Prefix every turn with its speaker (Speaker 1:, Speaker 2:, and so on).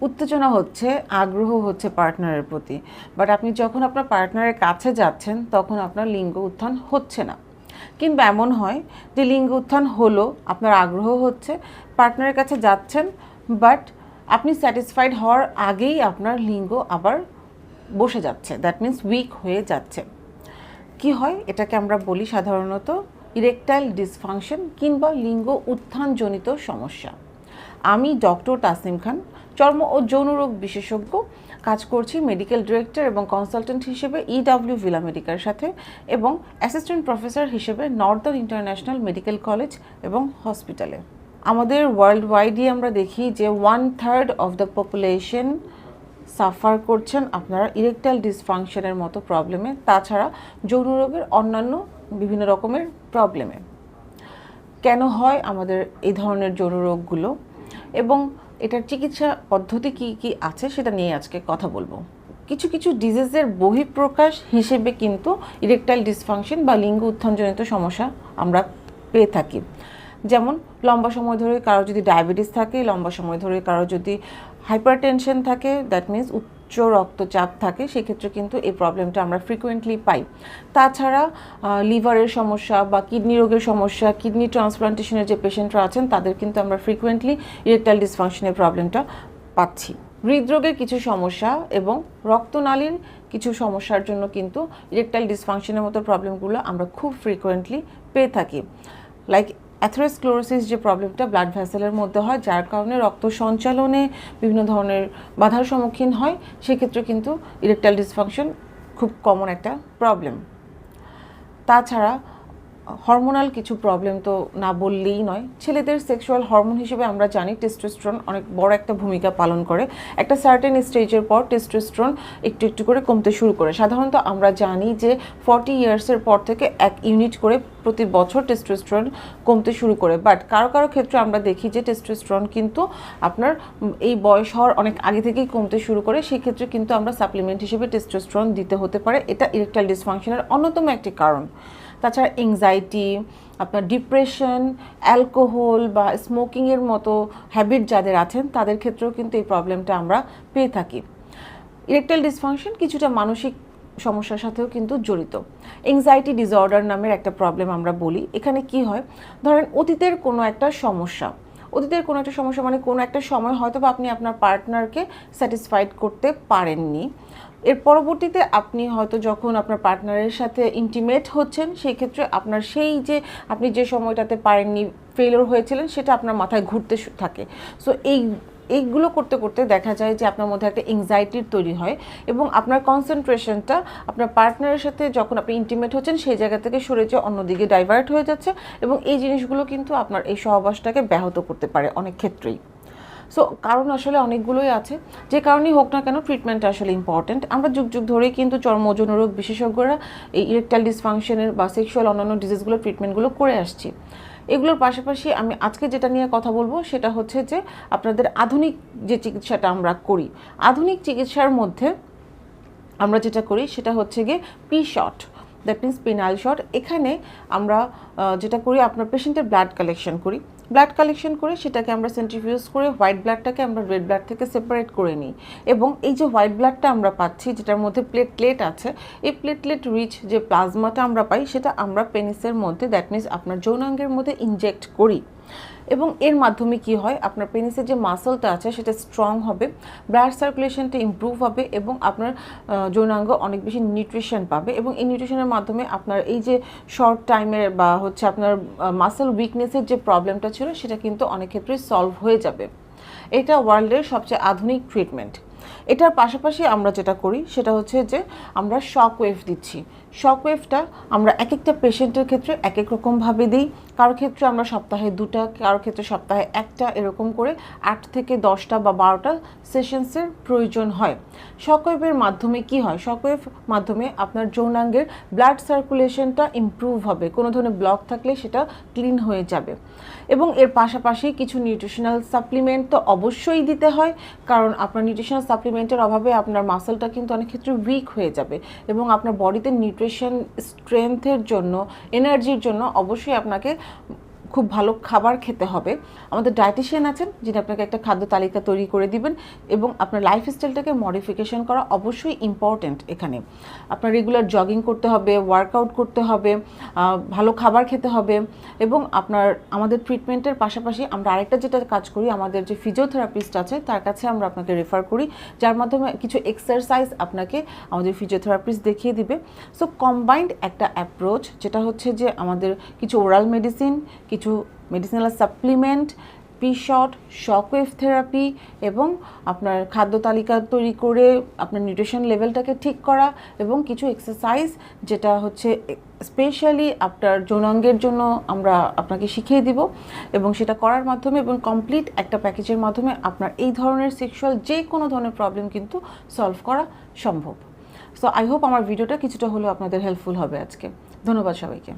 Speaker 1: উত্তেজনা হচ্ছে, আগ্রহ হচ্ছে পার্টনারের প্রতি, বাট আপনি যখন আপনার পার্টনারের কাছে যাচ্ছেন তখন আপনার লিঙ্গ উত্থান হচ্ছে না। কিংবা এমন হয় যে লিঙ্গ উত্থান হলো, আপনার আগ্রহ হচ্ছে, পার্টনারের কাছে যাচ্ছেন, বাট আপনি স্যাটিসফাইড হওয়ার আগেই আপনার লিঙ্গ আবার বসে যাচ্ছে, দ্যাট মিন্স উইক হয়ে যাচ্ছে। কি হয়, এটাকে আমরা বলি সাধারণত ইরেকটাইল ডিসফাংশন কিংবা লিঙ্গ উত্থানজনিত সমস্যা। আমি ডক্টর তাসনিম খান, চর্ম ও যৌনরোগ বিশেষজ্ঞ, কাজ করছি মেডিকেল ডিরেক্টর এবং কনসালটেন্ট হিসেবে ইডব্লিউ ভিলা মেডিকার সাথে এবং অ্যাসিস্ট্যান্ট প্রফেসর হিসেবে নর্দার্ন ইন্টারন্যাশনাল মেডিকেল কলেজ এবং হসপিটালে। আমাদের ওয়ার্ল্ড ওয়াইডই আমরা দেখি যে 1/3 অফ দ্য পপুলেশন সাফার করছেন আপনারা ইরেকটাইল ডিসফাংশনের মতো প্রবলেমে, তাছাড়া যৌনরোগের অন্যান্য বিভিন্ন রকমের প্রবলেমে। কেন হয় আমাদের এই ধরনের যৌনরোগগুলো এবং এটার চিকিৎসা পদ্ধতি কি কি আছে সেটা নিয়ে আজকে কথা বলবো। কিছু কিছু ডিজিজের বহিঃপ্রকাশ হিসেবে কিন্তু ইরেকটাইল ডিসফাংশন বা লিঙ্গ উত্থানজনিত সমস্যা আমরা পেয়ে থাকি। যেমন লম্বা সময় ধরে কারো যদি ডায়াবেটিস থাকে, লম্বা সময় ধরে কারো যদি হাইপারটেনশন থাকে, দ্যাট মিন্স উচ্চ রক্তচাপ থাকে, সেক্ষেত্রে কিন্তু এই প্রবলেমটা আমরা ফ্রিকোয়েন্টলি পাই। তাছাড়া লিভারের সমস্যা বা কিডনি রোগের সমস্যা, কিডনি ট্রান্সপ্লান্টেশনের যে পেশেন্টরা আছেন তাদের কিন্তু আমরা ফ্রিকোয়েন্টলি ইরেকটাইল ডিসফাংশনের প্রবলেমটা পাচ্ছি। হৃদরোগের কিছু সমস্যা এবং রক্তনালীর কিছু সমস্যার জন্য কিন্তু ইরেকটাইল ডিসফাংশনের মতো প্রবলেমগুলো আমরা খুব ফ্রিকোয়েন্টলি পেয়ে থাকি। লাইক অ্যাথেরোস্ক্লেরোসিস যে প্রবলেমটা ব্লাড ভেসেলের মধ্যে হয়, যার কারণে রক্ত সঞ্চালনে বিভিন্ন ধরনের বাধার সম্মুখীন হয়, সেক্ষেত্রে কিন্তু ইরেকটাইল ডিসফাংশন খুব কমন একটা প্রবলেম। তাছাড়া হরমোনাল কিছু প্রবলেম তো না বললেই নয়। ছেলেদের সেক্সুয়াল হরমোন হিসেবে আমরা জানি টেস্টোস্টেরন অনেক বড় একটা ভূমিকা পালন করে। একটা সার্টেন স্টেজের পর টেস্টোস্টেরন একটু একটু করে কমতে শুরু করে। সাধারণত আমরা জানি যে 40 ইয়ার্সের পর থেকে 1 ইউনিট করে প্রতি বছর টেস্টোস্টেরন কমতে শুরু করে। বাট কারো কারো ক্ষেত্রে আমরা দেখি যে টেস্টোস্টেরন কিন্তু আপনার এই বয়স হওয়ার অনেক আগে থেকেই কমতে শুরু করে। সেক্ষেত্রে কিন্তু আমরা সাপ্লিমেন্ট হিসেবে টেস্টোস্টেরন দিতে হতে পারে। এটা ইরেকটাইল ডিসফাংশনের অন্যতম একটি কারণ। তাছাড়া এংজাইটি, আপনার ডিপ্রেশন, অ্যালকোহল বা স্মোকিংয়ের মতো হ্যাবিট যাদের আছেন তাদের ক্ষেত্রেও কিন্তু এই প্রবলেমটা আমরা পেয়ে থাকি। ইরেকটাইল ডিসফাংশন কিছুটা মানসিক সমস্যার সাথেও কিন্তু জড়িত। এংজাইটি ডিসঅর্ডার নামের একটা প্রবলেম আমরা বলি। এখানে কি হয়, ধরেন অতীতের কোনো একটা সমস্যা মানে কোনো একটা সময় হয়তো বা আপনি আপনার পার্টনারকে স্যাটিসফাইড করতে পারেননি। এর পরবর্তীতে আপনি হয়তো যখন আপনার পার্টনারের সাথে ইন্টিমেট হচ্ছেন, সেই ক্ষেত্রে আপনার সেই যে আপনি যে সময়টাতে পারেননি, ফেলিওর হয়েছিলেন, সেটা আপনার মাথায় ঘুরতে থাকে। সো এইগুলো করতে করতে দেখা যায় যে আপনার মধ্যে একটা এংজাইটির তৈরি হয় এবং আপনার কনসেন্ট্রেশনটা আপনার পার্টনারের সাথে যখন আপনি ইন্টিমেট হচ্ছেন সেই জায়গা থেকে সরে যেয়ে অন্যদিকে ডাইভার্ট হয়ে যাচ্ছে এবং এই জিনিসগুলো কিন্তু আপনার এই সহবাসটাকে ব্যাহত করতে পারে অনেক ক্ষেত্রেই। সো কারণ আসলে অনেকগুলোই আছে, যে কারণেই হোক না কেন ট্রিটমেন্টটা আসলে ইম্পর্টেন্ট। আমরা যুগ যুগ ধরেই কিন্তু চর্ম ও যৌনরোগ বিশেষজ্ঞরা এই ইরেকটাইল ডিসফাংশনের বা সেক্সুয়াল অন্যান্য ডিজিজগুলোর ট্রিটমেন্টগুলো করে আসছি। এগুলোর পাশাপাশি আমি আজকে যেটা নিয়ে কথা বলবো সেটা হচ্ছে যে আপনাদের আধুনিক যে চিকিৎসাটা আমরা করি, আধুনিক চিকিৎসার মধ্যে আমরা যেটা করি সেটা হচ্ছে গিয়ে P shot, that means penile shot. এখানে আমরা যেটা করি, আপনার পেশেন্টের ব্লাড কালেকশন করি। ব্লাড কালেকশন করে সেটাকে আমরা সেন্ট্রিফিউজ করে হোয়াইট ব্লাডটাকে আমরা রেড ব্লাড থেকে সেপারেট করে নিই এবং এই যে হোয়াইট ব্লাডটা আমরা পাচ্ছি যেটার মধ্যে প্লেটলেট আছে, এই প্লেটলেট রিচ যে প্লাজমাটা আমরা পাই সেটা আমরা পেনিসের মধ্যে, দ্যাট মিন্স আপনার যৌনাঙ্গের মধ্যে ইনজেক্ট করি এবং এর মাধ্যমে কি হয়, আপনার পেনিসের যে মাসলটা আছে সেটা স্ট্রং হবে, ব্লাড সার্কুলেশনটা ইমপ্রুভ হবে এবং আপনার যৌনাঙ্গ অনেক বেশি নিউট্রিশন পাবে এবং এই নিউট্রিশনের মাধ্যমে আপনার এই যে শর্ট টাইমের বা হচ্ছে আপনার মাসল উইকনেসের যে প্রবলেমটা ছিল সেটা কিন্তু অনেক ক্ষেত্রে সলভ হয়ে যাবে। এটা ওয়ার্ল্ডের সবচেয়ে আধুনিক ট্রিটমেন্ট। এটার পাশাপাশি আমরা যেটা করি সেটা হচ্ছে যে আমরা শক ওয়েভ দিচ্ছি। শক ওয়েভটা আমরা এক একটা পেশেন্টের ক্ষেত্রে এক এক রকমভাবে দিই। কারোর ক্ষেত্রে আমরা সপ্তাহে 2টা, কারোর ক্ষেত্রে সপ্তাহে 1টা, এরকম করে 8 থেকে 10টা বা 12টা সেশনসের প্রয়োজন হয়। শক ওয়েভের মাধ্যমে কি হয়, শক ওয়েভ মাধ্যমে আপনার যৌনাঙ্গের ব্লাড সার্কুলেশনটা ইমপ্রুভ হবে, কোনো ধরনের ব্লক থাকলে সেটা ক্লিন হয়ে যাবে এবং এর পাশাপাশি কিছু নিউট্রিশনাল সাপ্লিমেন্ট তো অবশ্যই দিতে হয়, কারণ আপনার নিউট্রিশনাল সাপ্লিমেন্টের অভাবে আপনার মাসলটা কিন্তু অনেক ক্ষেত্রে উইক হয়ে যাবে এবং আপনার বডিতে নিউট্রিশন স্ট্রেংথের জন্য, এনার্জির জন্য অবশ্যই আপনাকে খুব ভালো খাবার খেতে হবে। আমাদের ডায়েটিশিয়ান আছেন যিনি আপনাকে একটা খাদ্য তালিকা তৈরি করে দিবেন, এবং আপনার লাইফস্টাইলটাকে মডিফিকেশন করা অবশ্যই ইম্পর্ট্যান্ট। এখানে আপনার রেগুলার জগিং করতে হবে, ওয়ার্কআউট করতে হবে, ভালো খাবার খেতে হবে, এবং আমাদের ট্রিটমেন্টের পাশাপাশি আমরা আরেকটা যেটা কাজ করি, আমাদের যে ফিজিওথেরাপিস্ট আছে তার কাছে আমরা আপনাকে রেফার করি, যার মাধ্যমে কিছু এক্সারসাইজ আপনাকে আমাদের ফিজিওথেরাপিস্ট দেখিয়ে দিবে। সো কম্বাইন্ড একটা অ্যাপ্রোচ, যেটা হচ্ছে যে আমাদের কিছু ওরাল মেডিসিন, কিছু মেডিসিনাল সাপ্লিমেন্ট, পিশট, শকওয়েভ থেরাপি, এবং আপনার খাদ্য তালিকা তৈরি করে আপনার নিউট্রিশন লেভেলটাকে ঠিক করা, এবং কিছু এক্সারসাইজ যেটা হচ্ছে স্পেশালি আপনার যৌনাঙ্গের জন্য আমরা আপনাকে শিখিয়ে দিব, এবং সেটা করার মাধ্যমে এবং কমপ্লিট একটা প্যাকেজের মাধ্যমে আপনার এই ধরনের সেক্সুয়াল যে কোনো ধরনের প্রবলেম কিন্তু সলভ করা সম্ভব। সো আই হোপ আমার ভিডিওটা কিছুটা হলেও আপনাদের হেল্পফুল হবে আজকে। ধন্যবাদ সবাইকে।